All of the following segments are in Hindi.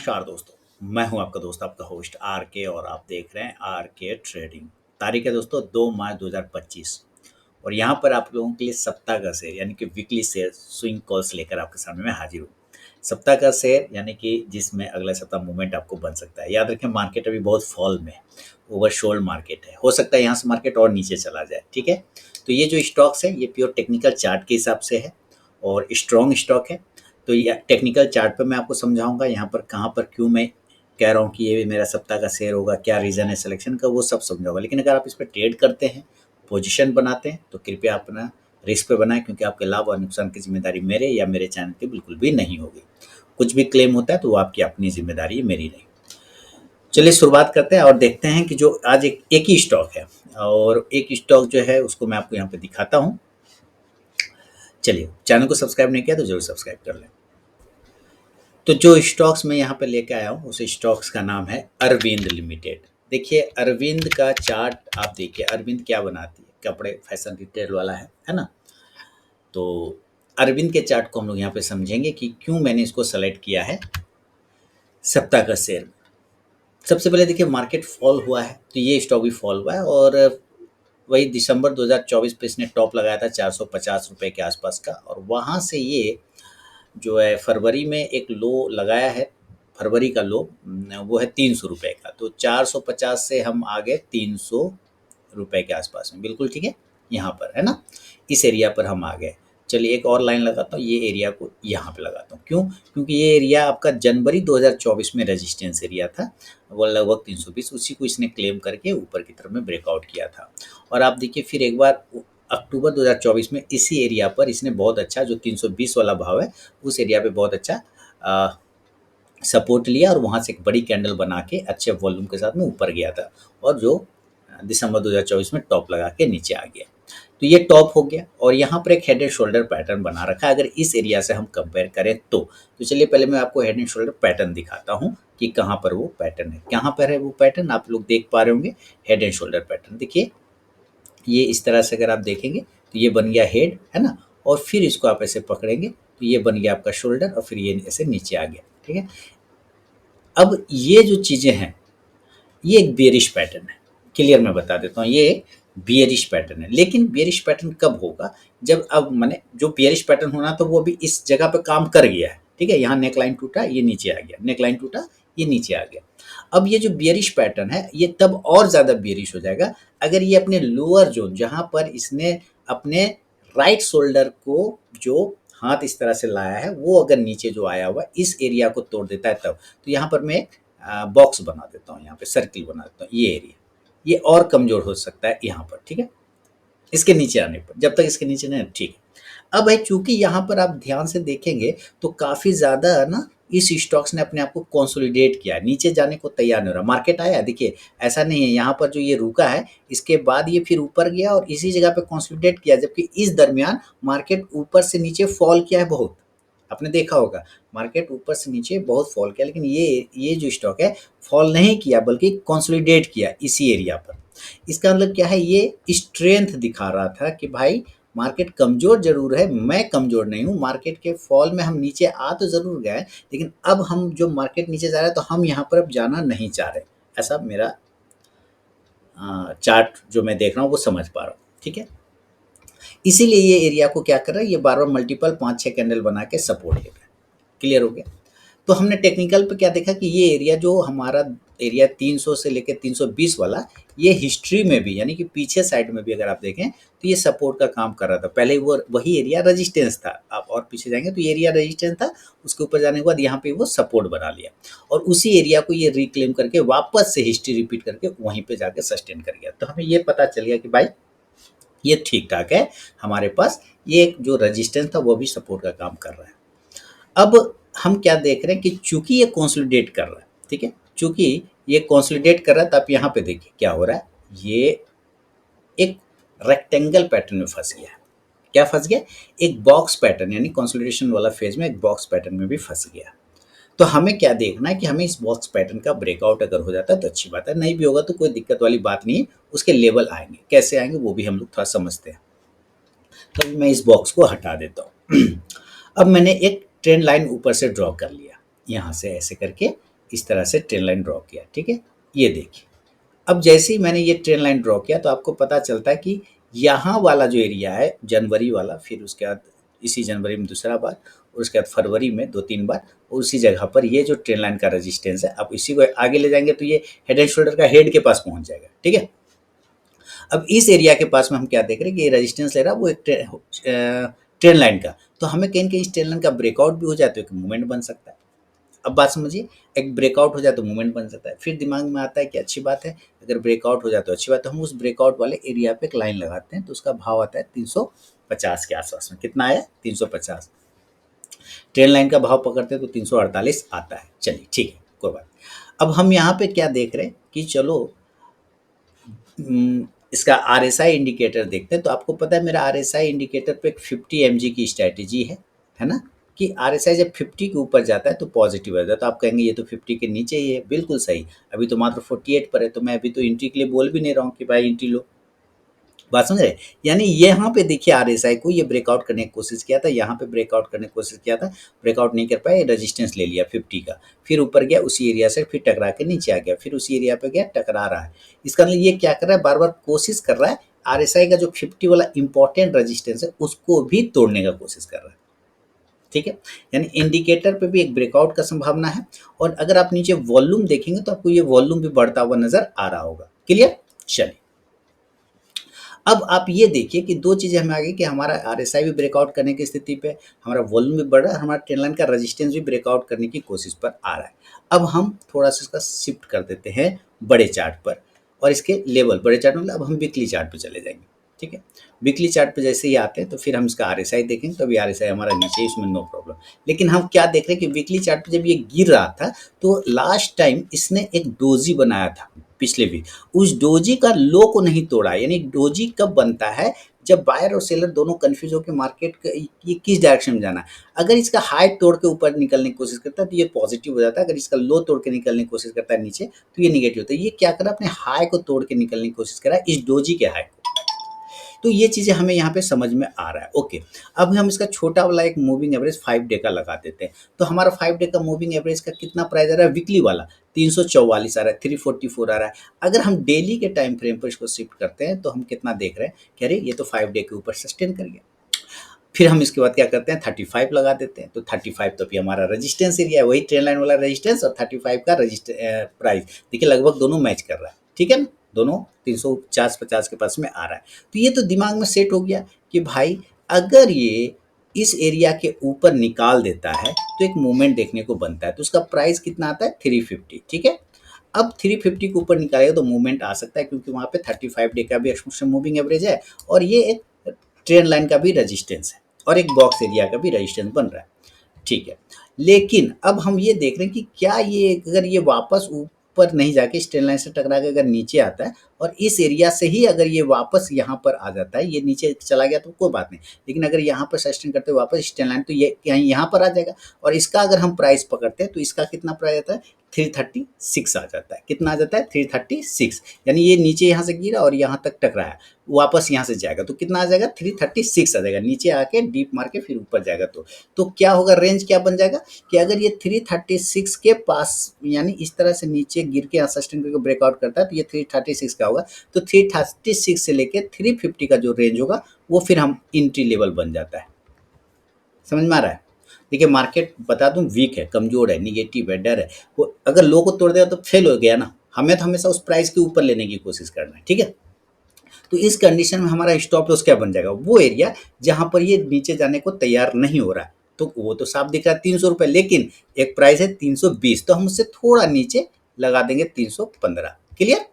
नमस्कार दोस्तों, मैं हूं आपका दोस्त, आपका होस्ट आर के और आप देख रहे हैं आर के ट्रेडिंग। तारीख है दोस्तों 2 मार्च 2025 और यहाँ पर आप लोगों के लिए सप्ताह का शेयर यानी कि वीकली शेयर स्विंग कॉल्स लेकर आपके सामने मैं हाजिर हूँ। सप्ताह का शेयर यानी कि जिसमें अगला सप्ताह मूवमेंट आपको बन सकता है। याद रखें मार्केट अभी बहुत फॉल में है, ओवरसोल्ड मार्केट है, हो सकता है यहाँ से मार्केट और नीचे चला जाए। ठीक है, तो ये जो स्टॉक्स है ये प्योर टेक्निकल चार्ट के हिसाब से है और स्ट्रॉन्ग स्टॉक है। तो ये टेक्निकल चार्ट पे मैं आपको समझाऊंगा यहाँ पर कहाँ पर क्यों मैं कह रहा हूँ कि ये मेरा सप्ताह का शेयर होगा, क्या रीज़न है सिलेक्शन का, वो सब समझाऊंगा। लेकिन अगर आप इस पर ट्रेड करते हैं, पोजीशन बनाते हैं, तो कृपया अपना रिस्क पे बनाएं, क्योंकि आपके लाभ और नुकसान की जिम्मेदारी मेरे या मेरे चैनल की बिल्कुल भी नहीं होगी। कुछ भी क्लेम होता है तो वो आपकी अपनी जिम्मेदारी है, मेरी नहीं। चलिए शुरुआत करते हैं और देखते हैं कि जो आज एक ही स्टॉक है और एक स्टॉक जो है उसको मैं आपको यहाँ पे दिखाता हूँ। चलिए, चैनल को सब्सक्राइब नहीं किया तो जरूर सब्सक्राइब कर लें। तो जो स्टॉक्स मैं यहाँ पे लेके आया हूँ उस स्टॉक्स का नाम है अरविंद लिमिटेड। देखिए अरविंद का चार्ट आप देखिए, अरविंद क्या बनाती है, कपड़े फैशन रिटेल वाला है ना। तो अरविंद के चार्ट को हम लोग यहाँ पे समझेंगे कि क्यों मैंने इसको सेलेक्ट किया है सप्ताह का शेयर। सबसे पहले देखिए मार्केट फॉल हुआ है तो ये स्टॉक भी फॉल हुआ है और वही दिसंबर 2024 पे इसने टॉप लगाया था 450 रुपए के आसपास का, और वहाँ से ये जो है फरवरी में एक लो लगाया है। फरवरी का लो वो है 300 रुपए का, तो 450 से हम आ गए 300 रुपए के आसपास में, बिल्कुल ठीक है, यहाँ पर है ना, इस एरिया पर हम आ गए। चलिए एक और लाइन लगाता हूँ, ये एरिया को यहाँ पे लगाता हूँ। क्यों? क्योंकि ये एरिया आपका जनवरी 2024 में रेजिस्टेंस एरिया था, वो लगभग 320, उसी को इसने क्लेम करके ऊपर की तरफ में ब्रेकआउट किया था। और आप देखिए फिर एक बार अक्टूबर 2024 में इसी एरिया पर इसने बहुत अच्छा जो 320 वाला भाव है उस एरिया पे बहुत अच्छा सपोर्ट लिया और वहाँ से एक बड़ी कैंडल बना के अच्छे वॉल्यूम के साथ में ऊपर गया था, और जो दिसंबर 2024 में टॉप लगा के नीचे आ गया। तो ये टॉप हो गया और यहाँ पर एक हेड एंड शोल्डर पैटर्न बना रखा है अगर इस एरिया से हम कंपेयर करें तो चलिए पहले मैं आपको हेड एंड शोल्डर पैटर्न दिखाता हूँ कि कहाँ पर वो पैटर्न है, कहाँ पर है वो पैटर्न। आप लोग देख पा रहे होंगे हेड एंड शोल्डर पैटर्न, देखिए ये इस तरह से अगर आप देखेंगे तो ये बन गया हेड, है ना, और फिर इसको आप ऐसे पकड़ेंगे तो ये बन गया आपका शोल्डर और फिर ये ऐसे नीचे आ गया। ठीक है, अब ये जो चीज़ें हैं ये एक बेरिश पैटर्न है, क्लियर मैं बता देता हूँ, ये एक बियरिश पैटर्न है। लेकिन बियरिश पैटर्न कब होगा? जब अब मैंने जो बियरिश पैटर्न होना तो वो अभी इस जगह पे काम कर गया है। ठीक है, यहाँ नेक लाइन टूटा, ये नीचे आ गया, नेक लाइन टूटा, ये नीचे आ गया। अब ये जो बियरिश पैटर्न है ये तब और ज़्यादा बियरिश हो जाएगा अगर ये अपने लोअर जोन जहाँ पर इसने अपने राइट शोल्डर को जो हाथ इस तरह से लाया है वो अगर नीचे जो आया हुआ इस एरिया को तोड़ देता है तब। तो यहाँ पर मैं बॉक्स बना देता हूँ, यहाँ पे सर्किल बना देता हूँ, ये एरिया ये और कमज़ोर हो सकता है यहाँ पर। ठीक है, इसके नीचे आने पर, जब तक इसके नीचे नहीं, ठीक है। अब है चूंकि यहाँ पर आप ध्यान से देखेंगे तो काफ़ी ज़्यादा ना इस स्टॉक्स ने अपने आप को कंसोलिडेट किया, नीचे जाने को तैयार नहीं हो रहा। मार्केट आया, देखिए ऐसा नहीं है, यहाँ पर जो ये रुका है इसके बाद ये फिर ऊपर गया और इसी जगह पे कंसोलिडेट किया, जबकि इस दरमियान मार्केट ऊपर से नीचे फॉल किया है बहुत। आपने देखा होगा मार्केट ऊपर से नीचे बहुत फॉल किया, लेकिन ये जो स्टॉक है फॉल नहीं किया बल्कि कंसोलिडेट किया इसी एरिया पर। इसका मतलब क्या है, ये स्ट्रेंथ दिखा रहा था कि भाई मार्केट कमज़ोर ज़रूर है, मैं कमज़ोर नहीं हूँ। मार्केट के फॉल में हम नीचे आ तो ज़रूर गए, लेकिन अब हम जो मार्केट नीचे जा रहा है तो हम यहाँ पर अब जाना नहीं चाह रहे। ऐसा मेरा चार्ट जो मैं देख रहा हूँ वो समझ पा रहा हूँ। ठीक है, इसीलिए ये एरिया को क्या कर रहा है, ये बार बार मल्टीपल 5-6 कैंडल बना के सपोर्ट ले रहा है। क्लियर हो गया? तो हमने टेक्निकल पे क्या देखा कि ये एरिया जो हमारा एरिया 300 से लेकर 320 वाला, ये हिस्ट्री में भी यानी कि पीछे साइड में भी अगर आप देखें तो ये सपोर्ट का काम कर रहा था। पहले वो वही एरिया रेजिस्टेंस था, आप और पीछे जाएंगे तो ये एरिया रेजिस्टेंस था, उसके ऊपर जाने के बाद यहाँ पे वो सपोर्ट बना लिया और उसी एरिया को ये रिक्लेम करके वापस से हिस्ट्री रिपीट करके वहीं पे जाके सस्टेन कर गया। तो हमें ये पता चल गया कि भाई ये ठीक ठाक है, हमारे पास ये जो रेजिस्टेंस था वो भी सपोर्ट का काम कर रहा है। अब हम क्या देख रहे हैं कि चूंकि ये कंसोलिडेट कर रहा है, ठीक है, चूंकि ये कंसोलिडेट कर रहा है, तो आप यहाँ पे देखिए क्या हो रहा है, ये एक रेक्टेंगल पैटर्न में फंस गया है। क्या फंस गया? एक बॉक्स पैटर्न, यानी कंसोलिडेशन वाला फेज में एक बॉक्स पैटर्न में भी फंस गया। तो हमें क्या देखना है कि हमें इस बॉक्स पैटर्न का ब्रेकआउट अगर हो जाता है तो अच्छी बात है, नहीं भी होगा तो कोई दिक्कत वाली बात नहीं है। उसके लेवल आएंगे, कैसे आएंगे वो भी हम लोग थोड़ा समझते हैं। तो मैं इस बॉक्स को हटा देता हूँ। अब मैंने एक ट्रेंड लाइन ऊपर से ड्रॉ कर लिया, यहाँ से ऐसे करके इस तरह से ट्रेन लाइन ड्रॉ किया, ठीक है। ये देखिए, अब जैसे ही मैंने ये ट्रेन लाइन ड्रॉ किया तो आपको पता चलता है कि यहाँ वाला जो एरिया है जनवरी वाला, फिर उसके बाद इसी जनवरी में दूसरा बार, और उसके बाद फरवरी में 2-3 बार, और उसी जगह पर ये जो ट्रेन लाइन का रेजिस्टेंस है, आप इसी को आगे ले जाएंगे तो ये हेड एंड शोल्डर का हेड के पास पहुंच जाएगा, ठीक है। अब इस एरिया के पास में हम क्या देख रहे हैं कि ये रेजिस्टेंस ले रहा है वो एक ट्रेन लाइन का, तो हमें कहीं न कहीं इस ट्रेन लाइन का ब्रेकआउट भी हो जाए तो एक मूवमेंट बन सकता है। अब बात समझिए, एक ब्रेकआउट हो जाए तो मूवमेंट बन सकता है। फिर दिमाग में आता है कि अच्छी बात है, अगर ब्रेकआउट हो जाए तो अच्छी बात है, हम उस ब्रेकआउट वाले एरिया पे एक लाइन लगाते हैं तो उसका भाव आता है 350 के आसपास में। कितना आया? 350। ट्रेन लाइन का भाव पकड़ते हैं तो 348 आता है। चलिए ठीक है, कोई बात नहीं। अब हम यहाँ पे क्या देख रहे हैं कि चलो इसका आरएसआई इंडिकेटर देखते हैं। तो आपको पता है मेरा आरएसआई इंडिकेटर पे एक 50 एमजी की स्ट्रैटेजी है ना, कि आरएसआई जब 50 के ऊपर जाता है तो पॉजिटिव हो जाता है। तो आप कहेंगे ये तो 50 के नीचे ही है, बिल्कुल सही। अभी तो मात्र 48 पर है, तो मैं अभी तो एंट्री के लिए बोल भी नहीं रहा हूँ कि भाई एंट्री लो। बात समझ रहे? यानी यहाँ पे देखिए आरएसआई को ये ब्रेकआउट करने की कोशिश किया था, यहाँ पे ब्रेकआउट करने की कोशिश किया था, ब्रेकआउट नहीं कर पाया, रेजिस्टेंस ले लिया 50 का, फिर ऊपर गया, उसी एरिया से फिर टकरा के नीचे आ गया, फिर उसी एरिया पे गया, टकरा रहा है। इसका मतलब ये क्या कर रहा है, बार बार कोशिश कर रहा है आरएसआई का जो 50 वाला इंपॉर्टेंट रेजिस्टेंस है उसको भी तोड़ने का कोशिश कर रहा है, ठीक है। यानी इंडिकेटर पे भी एक ब्रेकआउट का संभावना है, और अगर आप नीचे वॉल्यूम देखेंगे तो आपको ये वॉल्यूम भी बढ़ता हुआ नजर आ रहा होगा। क्लियर? चलिए, अब आप ये देखिए कि दो चीज़ें हमें आ गई कि हमारा आरएसआई भी ब्रेकआउट करने की स्थिति पे, हमारा वॉल्यूम भी बढ़ रहा है, हमारा ट्रेंड लाइन का रेजिस्टेंस भी ब्रेकआउट करने की कोशिश पर आ रहा है। अब हम थोड़ा सा इसका शिफ्ट कर देते हैं बड़े चार्ट पर, और इसके लेवल बड़े चार्ट मतलब अब हम वीकली चार्ट पे चले जाएंगे, ठीक है। वीकली चार्ट पे जैसे ही आते हैं तो फिर हम इसका आरएसआई देखेंगे, तो अभी आरएसआई हमारा नीचे, इसमें नो प्रॉब्लम। लेकिन हम क्या देख रहे हैं कि वीकली चार्ट पे जब ये गिर रहा था तो लास्ट टाइम इसने एक डोजी बनाया था पिछले वीक, उस डोजी का लो को नहीं तोड़ा। यानी डोजी कब बनता है, जब बायर और सेलर दोनों कंफ्यूज होकर मार्केट ये किस डायरेक्शन में जाना है। अगर इसका हाई तोड़ के ऊपर निकलने की कोशिश करता है तो ये पॉजिटिव हो जाता है, अगर इसका लो तोड़ के निकलने की कोशिश करता है नीचे तो ये निगेटिव होता है। ये क्या कर रहा है, अपने हाई को तोड़ के निकलने की कोशिश कर रहा है, इस डोजी के हाई को। तो ये चीज़ें हमें यहाँ पे समझ में आ रहा है। ओके, अब हम इसका छोटा वाला एक मूविंग एवरेज 5 डे का लगा देते हैं। तो हमारा 5 डे का मूविंग एवरेज का कितना प्राइस आ रहा है, वीकली वाला 344 आ रहा है, 344 आ रहा है। अगर हम डेली के टाइम फ्रेम पर इसको शिफ्ट करते हैं तो हम कितना देख रहे हैं कि अरे ये तो 5 डे के ऊपर सस्टेन कर गया। फिर हम इसके बाद क्या करते हैं, 35 लगा देते हैं। तो 35 तो अभी हमारा रेजिस्टेंस एरिया है, वही ट्रेन लाइन वाला रेजिस्टेंस, और 35 का प्राइस देखिए लगभग दोनों मैच कर रहा है, ठीक है ना, दोनों 350 के पास में आ रहा है। तो ये तो दिमाग में सेट हो गया कि भाई अगर ये इस एरिया के ऊपर निकाल देता है तो एक मूवमेंट देखने को बनता है। तो उसका प्राइस कितना आता है, 350, ठीक है। अब 350 के ऊपर निकालेगा तो मूवमेंट आ सकता है, क्योंकि वहाँ पे 35 डे का भी एक्सपोनेंशियल मूविंग एवरेज है, और ये एक ट्रेन लाइन का भी रेजिस्टेंस है, और एक बॉक्स एरिया का भी रेजिस्टेंस बन रहा है, ठीक है। लेकिन अब हम ये देख रहे हैं कि क्या ये अगर ये वापस ऊपर नहीं जाके इस ट्रेन लाइन से टकरा के अगर नीचे आता है और इस एरिया से ही अगर ये वापस यहाँ पर आ जाता है, ये नीचे चला गया तो कोई बात नहीं, लेकिन अगर यहाँ पर सस्टेन करते हुए वापस स्टैंड लाइन तो ये कहीं यहाँ पर आ जाएगा, और इसका अगर हम प्राइस पकड़ते हैं तो इसका कितना प्राइस आता है, 336 आ जाता है। कितना आ जाता है, 336। यानी ये नीचे यहाँ से गिरा और यहाँ तक टकराया, वापस यहाँ से जाएगा तो कितना आ जाएगा, 336 आ जाएगा। नीचे आके डीप मार के फिर ऊपर जाएगा तो क्या होगा, रेंज क्या बन जाएगा कि अगर ये 336 के पास यानी इस तरह से नीचे गिर के सस्टेन करके ब्रेकआउट करता है तो ये 336 का होगा। तो 336 से लेके 350 का जो रेंज होगा वो फिर हम एंट्री लेवल बन जाता है। समझ में आ रहा है? देखिए मार्केट बता दूं वीक है, कमजोर है, निगेटिव है, डर है। वो अगर लो को तोड़ देगा तो फेल हो गया ना। हमें तो हमेशा उस प्राइस के ऊपर लेने की कोशिश करना है, ठीक है। तो इस कंडीशन में हमारा स्टॉप लॉस क्या बन जाएगा, वो एरिया जहां पर ये नीचे जाने को तैयार नहीं हो रहा है। तो वो तो साफ दिख रहा है 300 रुपये, लेकिन एक प्राइस है 320, तो हम उससे थोड़ा नीचे लगा देंगे 315। क्लियर?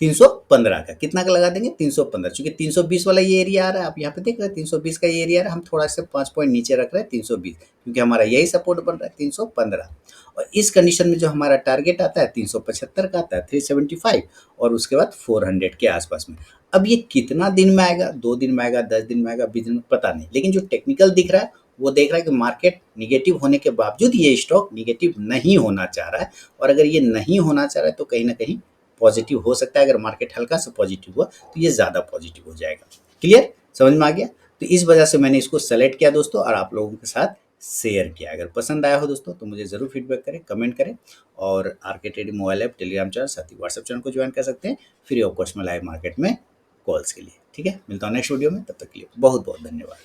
315 का कितना का लगा देंगे, 315। चूंकि 320 वाला ये एरिया आ रहा है, आप यहाँ पे देख रहे हैं 320 का ये एरिया आ रहा है, हम थोड़ा से 5 पॉइंट नीचे रख रहे हैं 320, क्योंकि हमारा यही सपोर्ट बन रहा है 315। और इस कंडीशन में जो हमारा टारगेट आता है 375 का आता है, 375, और उसके बाद 400 के आसपास में। अब ये कितना दिन में आएगा, 2 दिन में आएगा, 10 दिन में आएगा, 20 दिन में, पता नहीं। लेकिन जो टेक्निकल दिख रहा है वो देख रहा है कि मार्केट निगेटिव होने के बावजूद ये स्टॉक निगेटिव नहीं होना चाह रहा है, और अगर ये नहीं होना चाह रहा है तो कहीं ना कहीं पॉजिटिव हो सकता है। अगर मार्केट हल्का सा पॉजिटिव हुआ तो ये ज़्यादा पॉजिटिव हो जाएगा। क्लियर? समझ में आ गया? तो इस वजह से मैंने इसको सेलेक्ट किया दोस्तों, और आप लोगों के साथ शेयर किया। अगर पसंद आया हो दोस्तों तो मुझे ज़रूर फीडबैक करें, कमेंट करें और RK trading mobile app, telegram channel, साथ ही व्हाट्सएप चैनल को ज्वाइन कर सकते हैं फ्री ऑफ कॉस्ट में लाइव मार्केट में कॉल्स के लिए। ठीक है, मिलता हूँ नेक्स्ट वीडियो में, तब तक के लिए बहुत बहुत धन्यवाद।